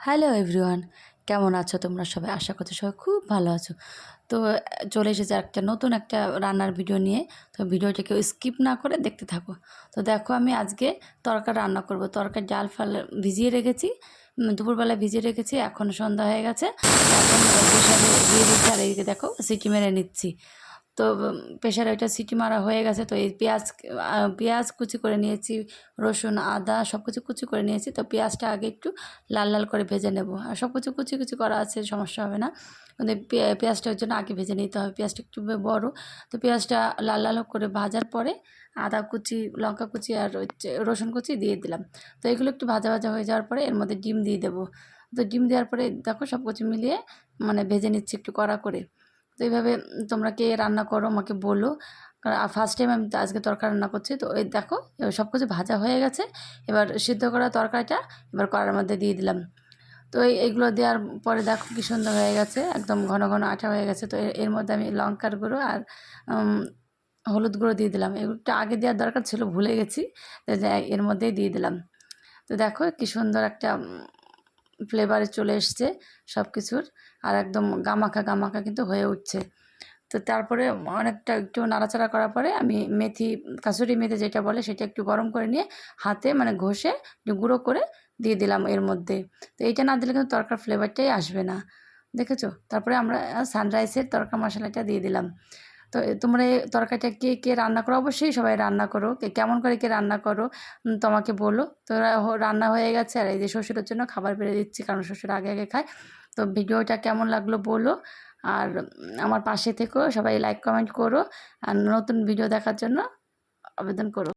Hello everyone, কেমন আছো তোমরা সবাই? আশা করছি সবাই খুব ভালো আছো। তো চলে এসেছে একটা নতুন একটা রান্নার ভিডিও নিয়ে। তো ভিডিওটা কেউ স্কিপ না করে দেখতে থাকো। তো দেখো আমি আজকে তরকা রান্না করব। তরকার ডাল ফাল ভিজিয়ে রেখেছি, দুপুরবেলা ভিজিয়ে রেখেছি, এখন সন্ধ্যা হয়ে গেছে। এখন প্রেশারে দিয়ে দিচ্ছি, আর এইদিকে দেখো সিটি মেরে নিচ্ছি। তো প্রেশারে ওইটা সিটি মারা হয়ে গেছে। তো এই পেঁয়াজ কুচি করে নিয়েছি, রসুন আদা সব কিছু কুচি করে নিয়েছি। তো পেঁয়াজটা আগে একটু লাল লাল করে ভেজে নেব। আর সব কিছু কুচি কুচি করা আছে, সমস্যা হবে না। কিন্তু পেঁয়াজটার জন্য আগে ভেজে নিতে হবে। পেঁয়াজটা একটু বড়। তো পেঁয়াজটা লাল লাল করে ভাজার পরে আদা কুচি, লঙ্কা কুচি আর হচ্ছে রসুন কুচি দিয়ে দিলাম। তো এগুলো একটু ভাজা ভাজা হয়ে যাওয়ার পরে এর মধ্যে ডিম দিয়ে দেবো। তো ডিম দেওয়ার পরে দেখো সব কিছু মিলিয়ে মানে ভেজে নিচ্ছি একটু কড়া করে। তো এইভাবে তোমরা কে রান্না করো আমাকে বলো। কারণ ফার্স্ট টাইম আমি আজকে তরকারি রান্না করছি। তো এই দেখো এবার সব কিছু ভাজা হয়ে গেছে। এবার সিদ্ধ করা তরকারিটা এবার কড়ার মধ্যে দিয়ে দিলাম। তো এইগুলো দেওয়ার পরে দেখো কী সুন্দর হয়ে গেছে, একদম ঘন ঘন আঠা হয়ে গেছে। তো এর মধ্যে আমি লঙ্কার গুঁড়ো আর হলুদ গুঁড়ো দিয়ে দিলাম। এগুলোটা আগে দেওয়ার দরকার ছিল, ভুলে গেছি। তো এর মধ্যেই দিয়ে দিলাম। তো দেখো কী সুন্দর একটা ফ্লেভারে চলে এসছে সব কিছুর। আর একদম গামাখা গামাখা কিন্তু হয়ে উঠছে। তো তারপরে অনেকটা একটু নাড়াচাড়া করার পরে আমি মেথি, কাসুরি মেথি যেটা বলে, সেটা একটু গরম করে নিয়ে হাতে মানে ঘষে একটু গুঁড়ো করে দিয়ে দিলাম এর মধ্যে। তো এইটা না দিলে কিন্তু তরকার ফ্লেভারটাই আসবে না, দেখেছো? তারপরে আমরা সানরাইসের তরকা মশলাটা দিয়ে দিলাম। তো তোমরা এই তরকারিটা কে কে রান্না করো? অবশ্যই সবাই রান্না করো। কে কেমন করে কে রান্না করো তো আমাকে বলো। তো রান্না হয়ে গেছে, আর এই যে শ্বশুরের জন্য খাবার বেড়ে দিচ্ছি, কারণ শ্বশুর আগে আগে খায়। তো ভিডিওটা কেমন লাগলো বলো। আর আমার পাশে থেকো, সবাই লাইক কমেন্ট করো, আর নতুন ভিডিও দেখার জন্য আবেদন করো।